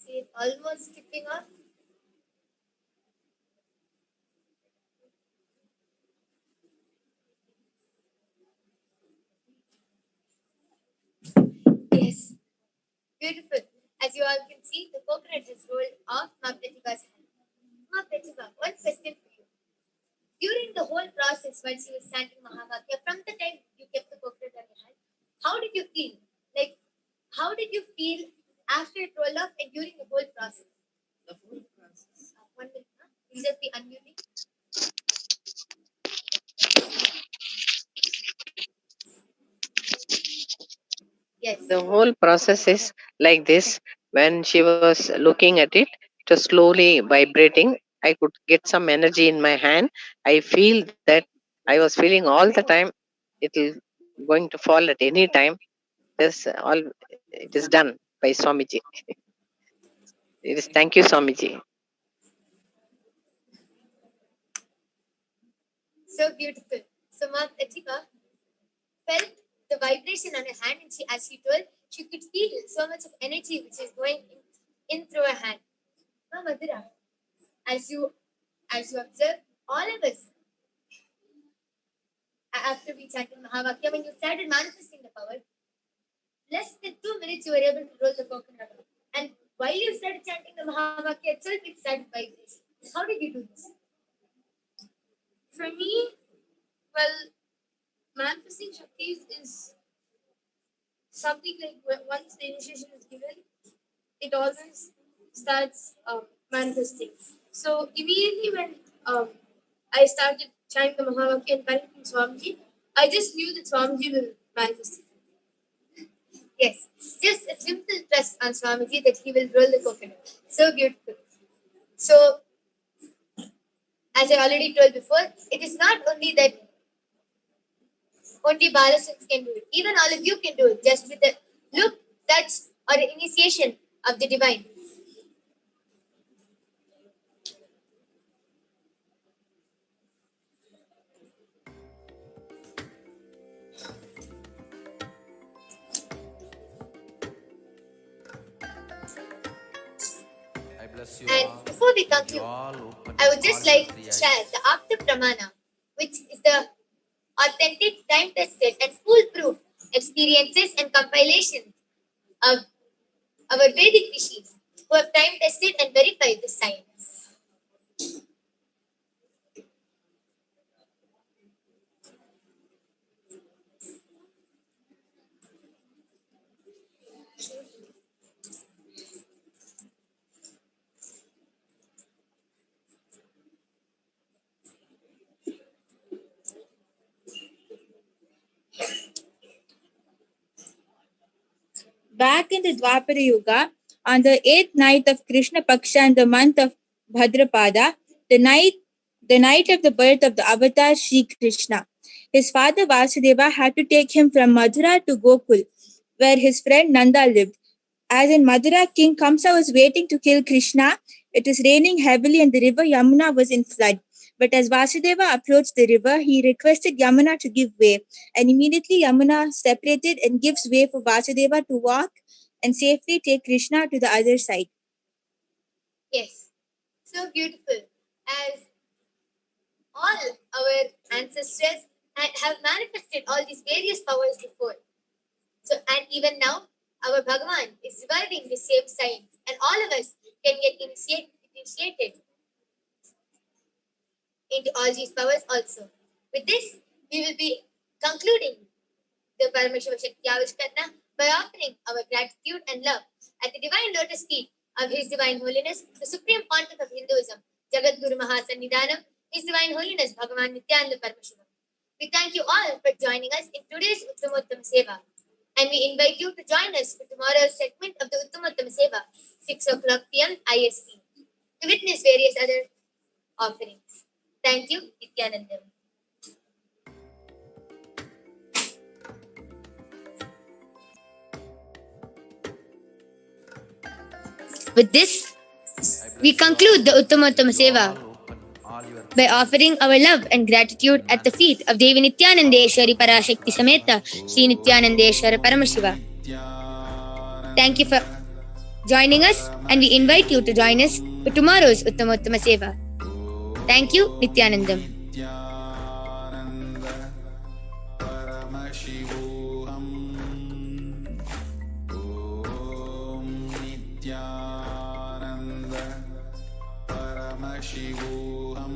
see it almost tipping off. Yes, beautiful. As you all can see, the coconut is rolled off Ma Pratibha's hand. Ma Pratibha, one question for you. During the whole process, while she was chanting Mahavakya, from the time you kept the coconut on your hand, how did you feel? Like, how did you feel after it rolled off and during the whole process? The whole process. 1 minute, huh? Will just be unmuting. Yes. The whole process is like this. When she was looking at it, it was slowly vibrating. I could get some energy in my hand. I feel that I was feeling all the time it is going to fall at any time. This all it is done by Swamiji. It is thank you, Swamiji. So beautiful. So Ma Pratibha felt the vibration on her hand, and as she told, she could feel so much of energy which is going in through her hand. Ma Madhura, as you observe, all of us, after we chanted Mahavakya, when you started manifesting the power, less than 2 minutes you were able to roll the coconut. And while you started chanting the Mahavakya itself, it started vibration. How did you do this? For me, well, manifesting Shaktis is something like once the initiation is given, it always starts manifesting. So immediately when I started chanting the Mahavakya and connecting Swamiji, I just knew that Swamiji will manifest it. Yes, just a simple trust on Swamiji that he will roll the coconut. So beautiful. So, as I already told before, it is not only that only Balasins can do it. Even all of you can do it, just with the look, touch, or initiation of the divine. And before we conclude, I would just like to share the Apta Pramana, which is the authentic, time-tested, and foolproof experiences and compilations of our Vedic rishis who have time-tested and verified the science. Back in the Dwapara Yuga, on the 8th night of Krishna Paksha in the month of Bhadrapada, the night of the birth of the avatar Sri Krishna, his father Vasudeva had to take him from Mathura to Gokul, where his friend Nanda lived. As in Mathura, King Kamsa was waiting to kill Krishna. It was raining heavily and the river Yamuna was in flood. But as Vasudeva approached the river, he requested Yamuna to give way. And immediately Yamuna separated and gives way for Vasudeva to walk and safely take Krishna to the other side. Yes, so beautiful. As all our ancestors have manifested all these various powers before. So, and even now, our Bhagavan is reviving the same science, and all of us can get initiated into all these powers also. With this, we will be concluding the Paramashiva Shakti Avishkarna by offering our gratitude and love at the divine lotus feet of His Divine Holiness, the Supreme Pontiff of Hinduism, Jagat Guru Mahasannidhanam, His Divine Holiness Bhagavan Nithyananda Paramashivam. We thank you all for joining us in today's Uttamottama Seva, and we invite you to join us for tomorrow's segment of the Uttamottama Seva, 6 o'clock p.m. IST, to witness various other offerings. Thank you, Nithyanandam. With this, we conclude the Uttamottama Seva by offering our love and gratitude at the feet of Devi Nithyanandeshwari Parashakti Sameta Sri Nithyanandeshwara Paramashiva. Thank you for joining us, and we invite you to join us for tomorrow's Uttamottama Seva. Thank you, Nithyanandam. Nithyananda Paramashivoham. Om Nithyananda Paramashivoham.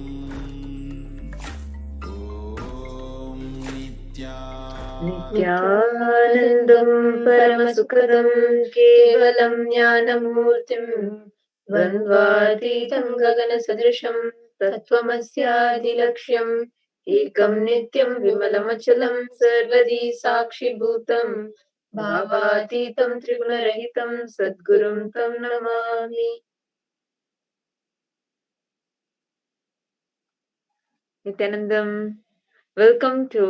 Om नित्यानन्दं परमसुखदं केवलं ज्ञानमूर्तिं द्वन्द्वातीतं गगनसदृशं तत्त्वमस्यादिलक्ष्यम् एकं नित्यं विमलमचलं सर्वदी साक्षिभूतं भावातीतं त्रिगुणरहितं सद्गुरुं तं Namami. Nithyanandam, welcome to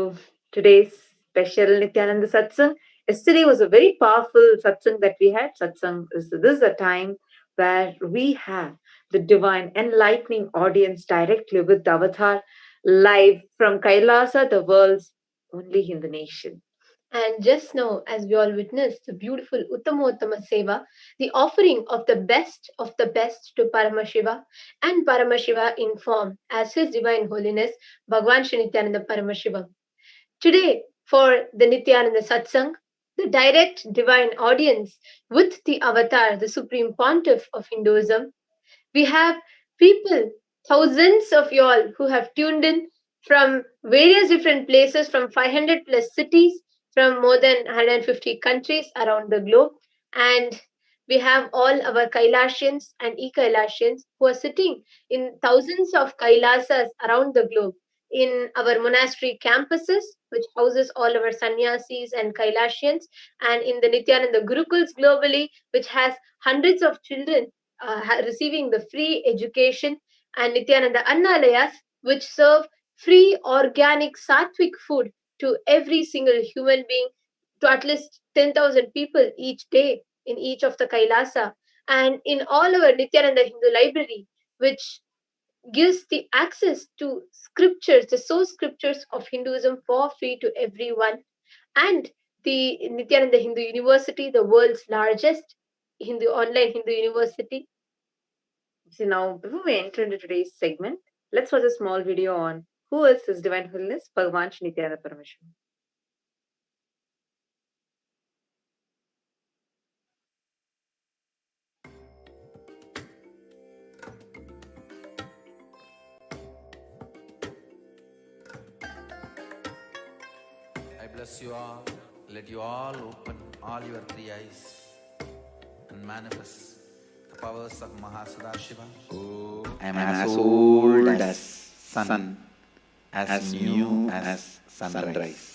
today's special Nithyananda Satsang. Yesterday was a very powerful Satsang that we had. Satsang is this is a time where we have the divine enlightening audience directly with the avatar live from Kailasa, the world's only Hindu nation. And just now, as we all witnessed the beautiful Uttamottama Seva, the offering of the best to Paramashiva and Paramashiva in form as His Divine Holiness Bhagwan Shri Nithyananda Paramashivam. Today, for the Nithyananda Satsang, the direct divine audience with the avatar, the Supreme Pontiff of Hinduism, we have people, thousands of y'all who have tuned in from various different places, from 500 plus cities, from more than 150 countries around the globe. And we have all our Kailashians and e-Kailashians who are sitting in thousands of Kailasas around the globe in our monastery campuses, which houses all our sannyasis and Kailashians, and in the Nithyananda Gurukuls globally, which has hundreds of children receiving the free education, and Nithyananda Annalayas, which serve free organic sattvic food to every single human being, to at least 10,000 people each day in each of the Kailasa, and in all our Nithyananda Hindu library, which gives the access to scriptures, the source scriptures of Hinduism for free to everyone, and the Nithyananda Hindu University, the world's largest online Hindu university. So now, before we enter into today's segment, let's watch a small video on who is His Divine Holiness Bhagwan Shri Nithyananda Paramashivam. I bless you all. Let you all open all your three eyes and manifest the powers of Mahasadashiva. I am as old as sun, as new as sunrise.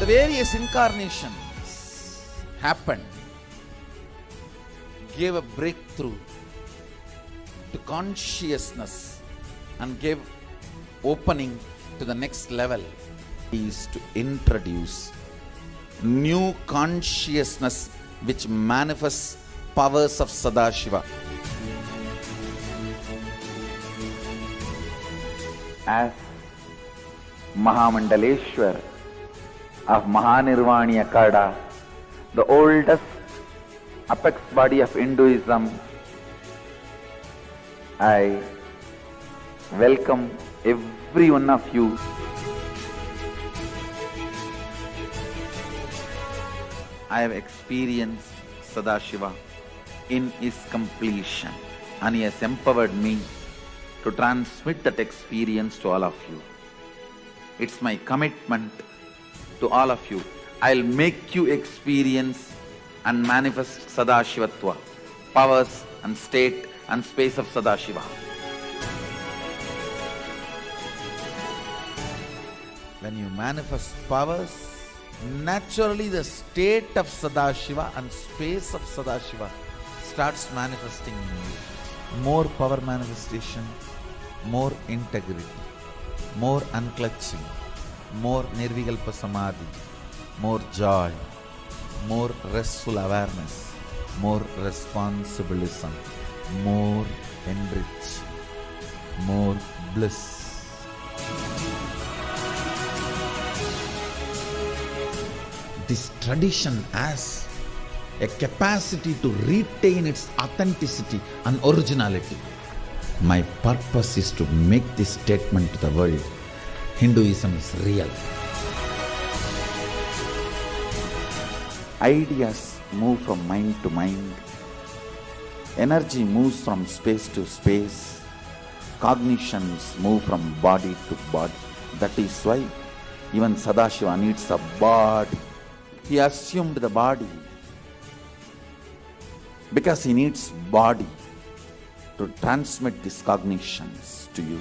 Various incarnations happened, gave a breakthrough to consciousness and gave opening to the next level. Is to introduce new consciousness which manifests powers of Sadashiva. As Mahamandaleshwar of Mahanirvani Akada, the oldest apex body of Hinduism, I welcome every one of you. I have experienced Sadashiva in his completion, and he has empowered me to transmit that experience to all of you. It's my commitment to all of you. I'll make you experience and manifest Sadashivatva, powers and state and space of Sadashiva. When you manifest powers, naturally the state of Sadashiva and space of Sadashiva starts manifesting in you. More power manifestation, more integrity, more unclutching, more nirvikalpa samadhi, more joy, more restful awareness, more responsibilism, more enrich, more bliss. This tradition has a capacity to retain its authenticity and originality. My purpose is to make this statement to the world. Hinduism is real. Ideas move from mind to mind. Energy moves from space to space. Cognitions move from body to body. That is why even Sadashiva needs a body. He assumed the body because he needs body to transmit these cognitions to you.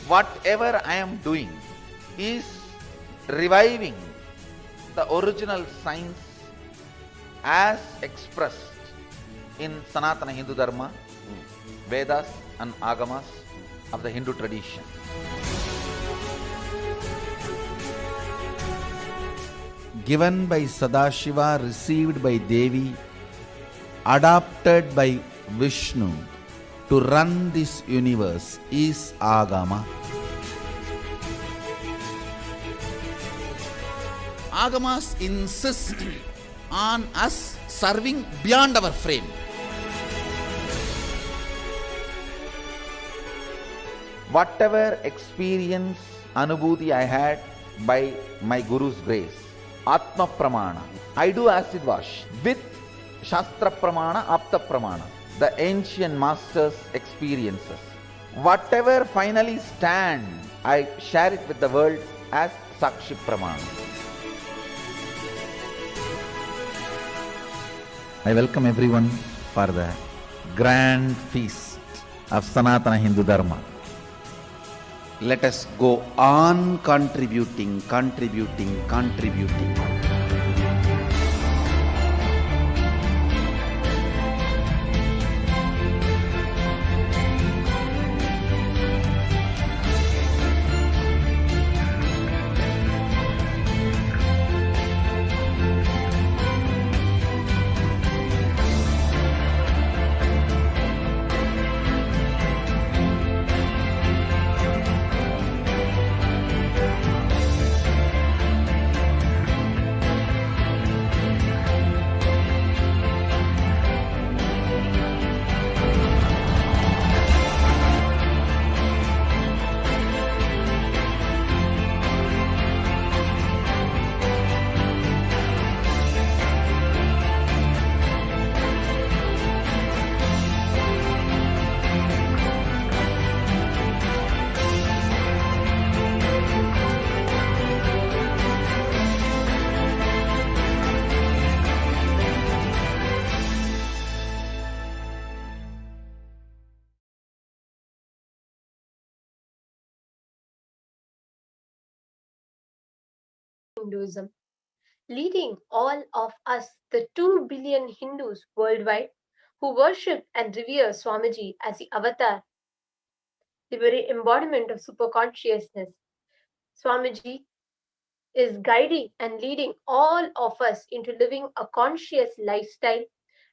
Whatever I am doing is reviving the original science as expressed in Sanatana Hindu Dharma, Vedas and Agamas of the Hindu tradition. Given by Sadashiva, received by Devi, adopted by Vishnu to run this universe is Agama. Agamas insist on us serving beyond our frame. Whatever experience, anubhuti I had by my Guru's grace, Atma Pramana, I do acid wash with Shastra Pramana, Apta Pramana, the ancient masters' experiences. Whatever finally stand, I share it with the world as Sakshi Pramana. I welcome everyone for the grand feast of Sanatana Hindu Dharma. Let us go on contributing. Hinduism, leading all of us, the 2 billion Hindus worldwide who worship and revere Swamiji as the avatar, the very embodiment of superconsciousness. Swamiji is guiding and leading all of us into living a conscious lifestyle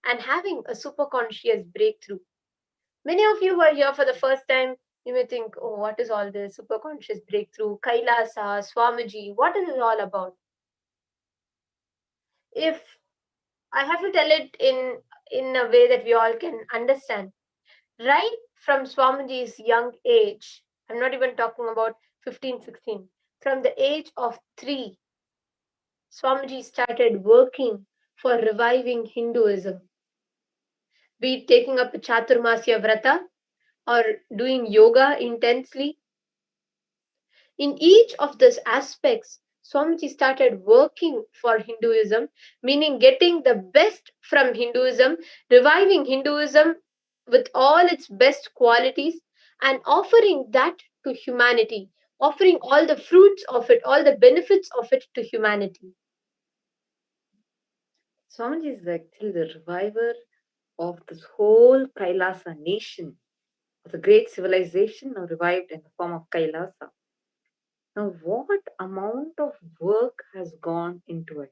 and having a superconscious breakthrough. Many of you who are here for the first time, you may think, oh, what is all this? Superconscious breakthrough, Kailasa, Swamiji, what is it all about? If I have to tell it in a way that we all can understand, right from Swamiji's young age, I'm not even talking about 15, 16, from the age of 3, Swamiji started working for reviving Hinduism, be it taking up a Chaturmasya Vrata or doing yoga intensely. In each of these aspects, Swamiji started working for Hinduism, meaning getting the best from Hinduism, reviving Hinduism with all its best qualities, and offering that to humanity, offering all the fruits of it, all the benefits of it to humanity. Swamiji is actually the reviver of this whole Kailasa nation, of the great civilization now revived in the form of Kailasa. Now, what amount of work has gone into it?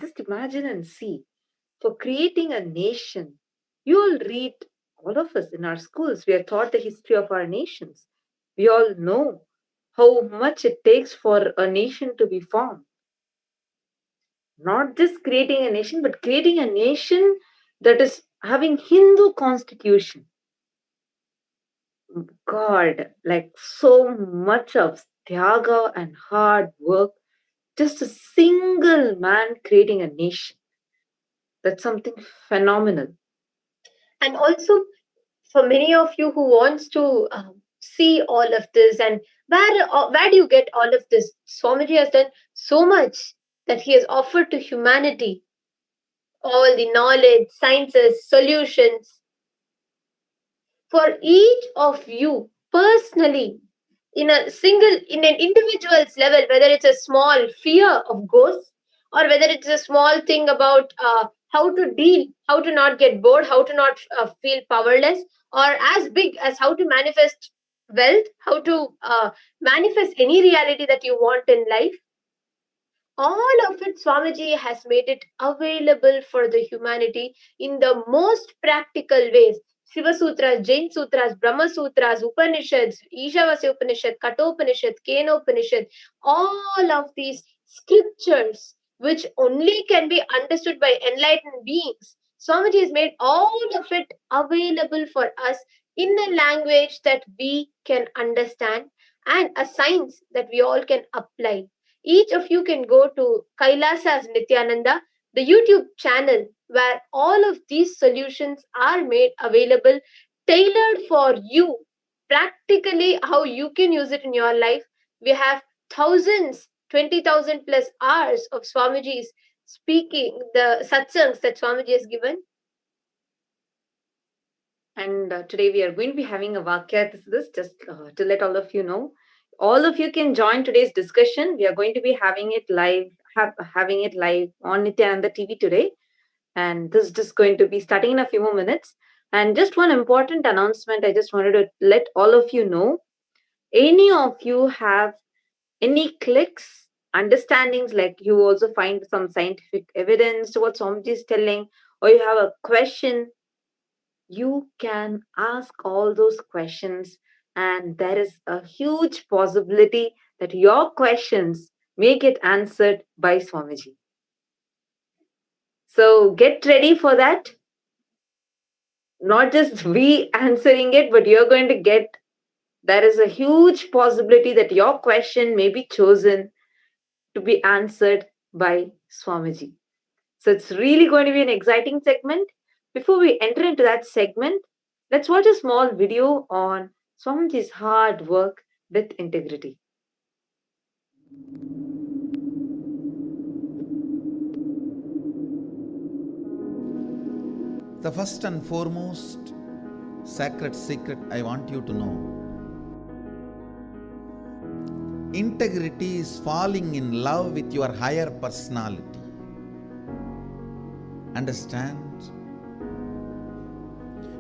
Just imagine and see. For creating a nation, you all read, all of us in our schools, we are taught the history of our nations. We all know how much it takes for a nation to be formed. Not just creating a nation, but creating a nation that is having Hindu constitution. God, like so much of tyaga and hard work, just a single man creating a nation. That's something phenomenal. And also, for many of you who wants to see all of this, and where do you get all of this? Swamiji has done so much that he has offered to humanity, all the knowledge, sciences, solutions. For each of you personally, in an individual's level, whether it's a small fear of ghosts or whether it's a small thing about how to deal, how to not get bored, how to not feel powerless, or as big as how to manifest wealth, how to manifest any reality that you want in life. All of it, Swamiji has made it available for the humanity in the most practical ways. Shiva Sutras, Jain Sutras, Brahma Sutras, Upanishads, Ishavasya Upanishad, Kathopanishad, Kenopanishad, all of these scriptures which only can be understood by enlightened beings. Swamiji has made all of it available for us in a language that we can understand and a science that we all can apply. Each of you can go to Kailasa's Nithyananda, the YouTube channel where all of these solutions are made available, tailored for you, practically how you can use it in your life. We have thousands, 20,000 plus hours of Swamiji's speaking, the satsangs that Swamiji has given. And today we are going to be having a vakya. This just to let all of you know. All of you can join today's discussion. We are going to be having it live, having it live on Nithyananda TV today. And this is just going to be starting in a few more minutes. And just one important announcement, I just wanted to let all of you know. Any of you have any clicks, understandings, like you also find some scientific evidence to what Swamiji is telling, or you have a question, you can ask all those questions, and there is a huge possibility that your questions may get answered by Swamiji. So get ready for that. Not just we answering it, but you're going to get, there is a huge possibility that your question may be chosen to be answered by Swamiji. So it's really going to be an exciting segment. Before we enter into that segment, let's watch a small video on Swamiji's hard work with integrity. The first and foremost sacred secret I want you to know: integrity is falling in love with your higher personality. Understand?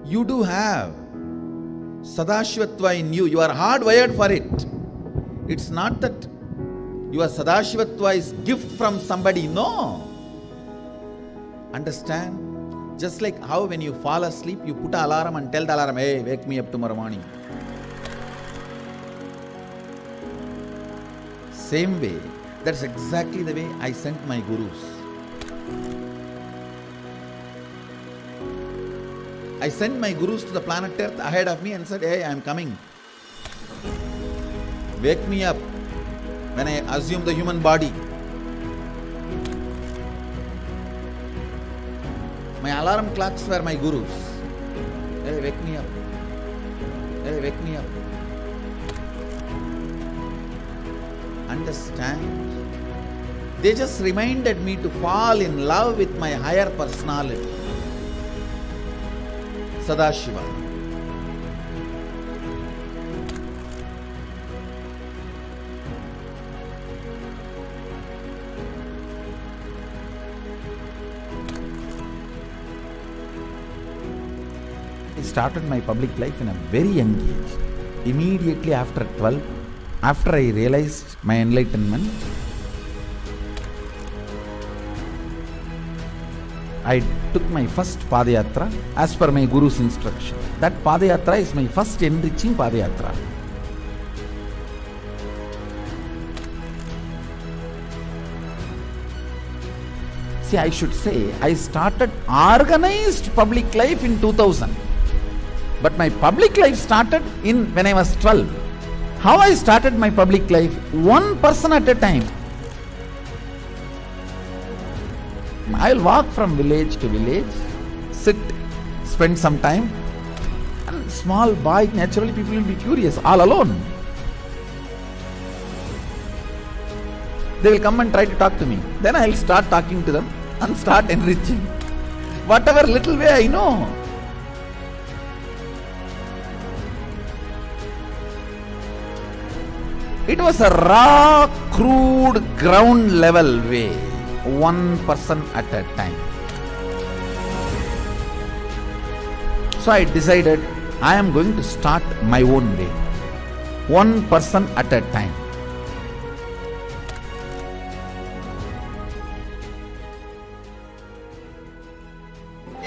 You do have Sadashivatva in you. You are hardwired for it. It's not that your Sadashivatva is gift from somebody. No. Understand? Just like how when you fall asleep, you put an alarm and tell the alarm, hey, wake me up tomorrow morning. Same way, that's exactly the way I sent my gurus. I sent my gurus to the planet Earth ahead of me and said, hey, I am coming. Wake me up when I assume the human body. My alarm clocks were my gurus. Hey, wake me up. Hey, wake me up. Understand? They just reminded me to fall in love with my higher personality, Sadashiva. I started my public life in a very young age. Immediately after 12, after I realized my enlightenment, I took my first Padayatra as per my Guru's instruction. That Padayatra is my first enriching Padayatra. See, I should say, I started organized public life in 2000. But my public life started when I was 12. How I started my public life? One person at a time. I'll walk from village to village, sit, spend some time. And small boy, naturally people will be curious, all alone. They will come and try to talk to me. Then I'll start talking to them and start enriching. Whatever little way I know. It was a raw, crude, ground level way. One person at a time. So I decided I am going to start my own way. One person at a time.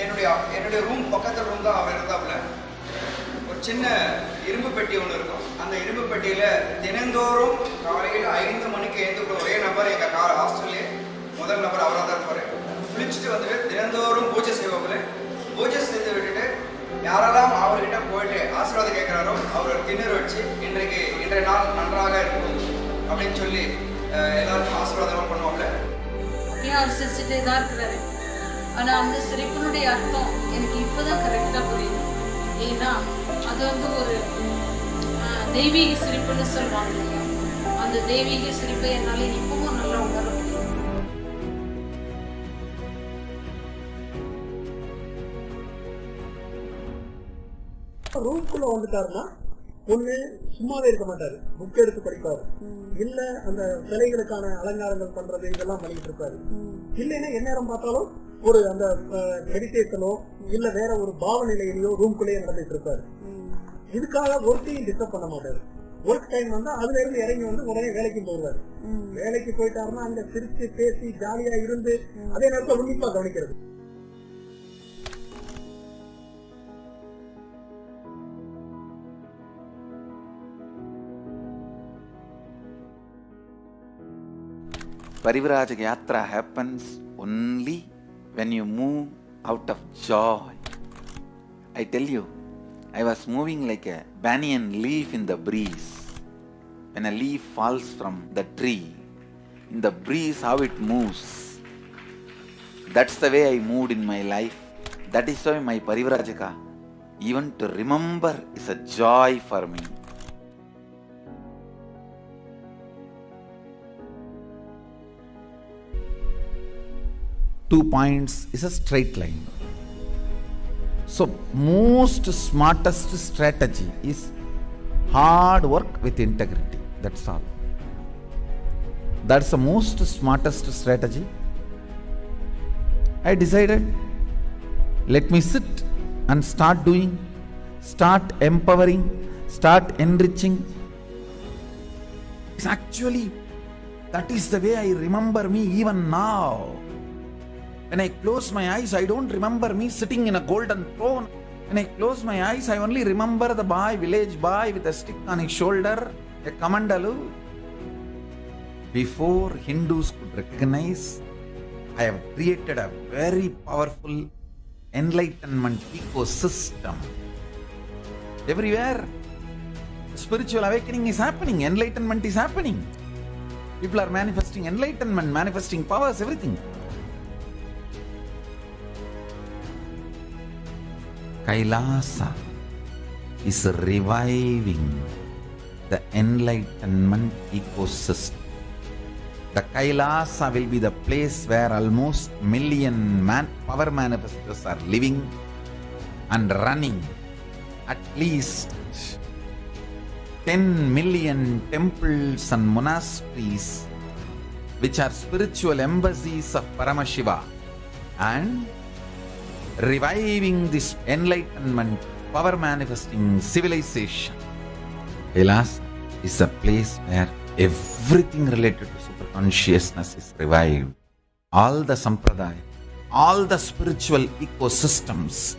என்னுடைய room பக்கத்துல room தான் அவர் இருந்தாப்புல. ஒரு சின்ன இரும்பு பெட்டி ஒன்று இருக்கும். அந்த இரும்பு பெட்டியில தினந்தோறும் காலையில் 5 மணிக்கு எழுந்துக்கிற ஒரே நபர் எங்க ஹாஸ்டல்லே முதல் நபர் அவராக தான் இருப்பாரு. குளிச்சுட்டு வந்துட்டு தினந்தோறும் பூஜை செய்வாப்புல. பூஜை செய்து விட்டுட்டு யாரெல்லாம் அவர்கிட்ட போயிட்டு ஆசீர்வாதம் கேட்கிறாரோ அவர் திண்ணூறு வச்சு இன்றைய நாள் நன்றாக இருக்கும் அப்படின்னு சொல்லி எல்லாருக்கும் ஆசீர்வாதம் பண்ணுவாப்புல. ஏன் அவர் சிரிச்சுட்டே தான் இருக்கிறாரு. ஆனால் அந்த சிரிப்பினுடைய அர்த்தம் எனக்கு இப்போதான் கரெக்டாக புரியுது. ஏன்னா அது ஒரு தெய்வீக சிரிப்புன்னு சொல்லுவாங்க. அந்த தெய்வீக சிரிப்பை என்னால் இப்பவும் நல்லா உணர முடியும். ரூம்குள்ள வந்துட்டாருன்னா ஒண்ணு சும்மாவே இருக்க மாட்டாரு, புக் எடுத்து படிப்பாரு, இல்ல அந்த சிலைகளுக்கான அலங்காரங்கள் பண்றது இதெல்லாம் பண்ணிட்டு இருப்பாரு. இல்லைன்னா எந்நேரம் பார்த்தாலும் ஒரு அந்த மெடிடேஷனோ இல்ல வேற ஒரு பாவ நிலையிலையோ ரூம்குள்ளேயே நடந்துட்டு இருப்பாரு. இதுக்காக ஒர்க்கையும் டிஸ்டர்ப் பண்ண மாட்டாரு. ஒர்க் டைம் வந்தா அதுல இருந்து இறங்கி வந்து உடனே வேலைக்கு போவாரு. வேலைக்கு போயிட்டாருன்னா அங்க சிரிச்சு பேசி ஜாலியா இருந்து அதே நேரத்துல உன்னிப்பா கவனிக்கிறது. Parivrajaka Yatra happens only when you move out of joy. I tell you, I was moving like a banyan leaf in the breeze. When a leaf falls from the tree, in the breeze how it moves. That's the way I moved in my life. That is why my Parivrajaka, even to remember, is a joy for me. Two points is a straight line. So most smartest strategy is hard work with integrity. That's all. That's the most smartest strategy. I decided, let me sit and start doing, start empowering, start enriching. Actually, that is the way I remember me even now. When I close my eyes, I don't remember me sitting in a golden throne. When I close my eyes, I only remember the boy, village boy with a stick on his shoulder, a kamandalu. Before Hindus could recognize, I have created a very powerful enlightenment ecosystem. Everywhere, spiritual awakening is happening, enlightenment is happening. People are manifesting enlightenment, manifesting powers, everything. Kailasa is reviving the enlightenment ecosystem. The Kailasa will be the place where almost million power manifestors are living and running. At least 10 million temples and monasteries, which are spiritual embassies of Paramashiva, and reviving this enlightenment, power manifesting civilization. Kailasa is a place where everything related to super consciousness is revived. All the sampradaya, all the spiritual ecosystems.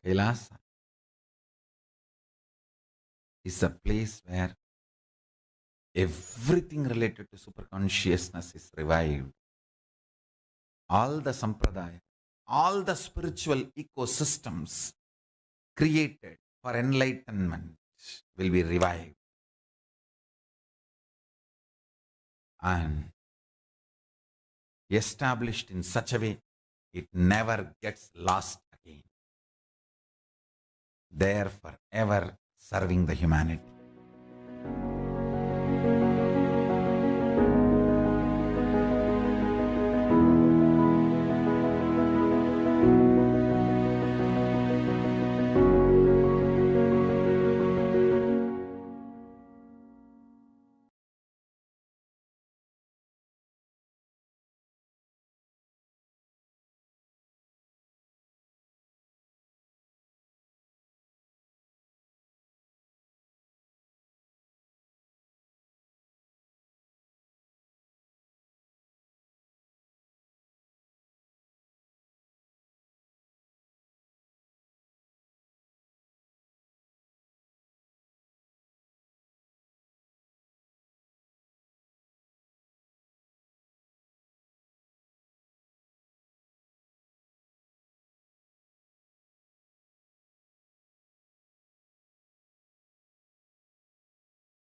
Kailasa is a place where everything related to super consciousness is revived. All the sampradaya, all the spiritual ecosystems created for enlightenment will be revived. And established in such a way, it never gets lost again. There forever serving the humanity.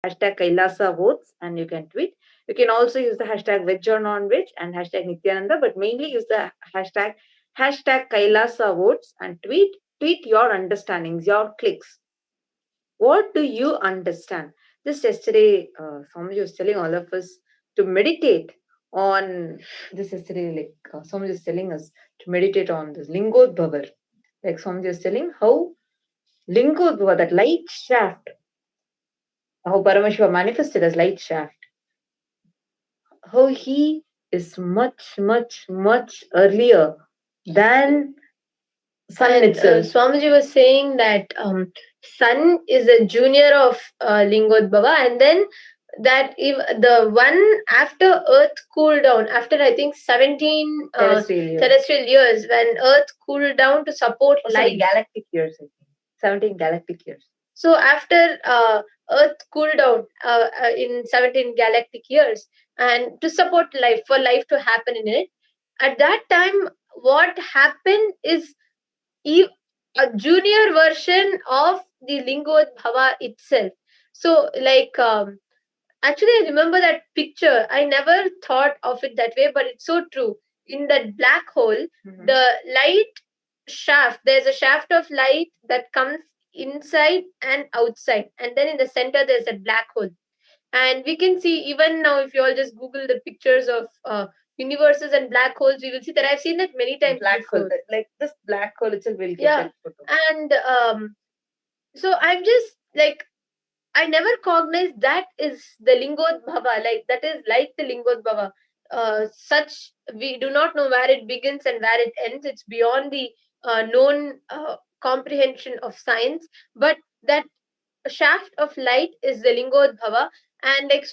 Hashtag Kailasa votes, and you can tweet. You can also use the hashtag veg or non-veg and hashtag Nithyananda, but mainly use the hashtag Kailasa votes and tweet your understandings, your clicks. What do you understand? Just yesterday, somebody was telling all of us to meditate on this yesterday, like somebody was telling us to meditate on this Lingodbhavar. Like somebody was telling how Lingodbhavar, that light shaft, how Paramashiva manifested as light shaft, how he is much, much, much earlier than Sun itself. Swamiji was saying that Sun is a junior of Lingodbhava, and then that if the one after Earth cooled down, after I think 17 terrestrial years, when Earth cooled down to support life. Galactic years, I think. 17 galactic years. So after Earth cooled down in 17 galactic years, and to support life, for life to happen in it, at that time, what happened is a junior version of the Lingodbhava itself. So, like, actually, I remember that picture. I never thought of it that way, but it's so true. In that black hole, the light shaft, there's a shaft of light that comes inside and outside, and then in the center, there's a black hole. And we can see even now, if you all just Google the pictures of universes and black holes, you will see that I've seen that many times. Black before. hole, like this black hole itself will get Yeah. that photo. And so I'm just like, I never cognized that is the Lingodbhava, like that is like the Lingodbhava. Such, we do not know where it begins and where it ends. It's beyond the known comprehension of science. But that shaft of light is the Lingodbhava, and like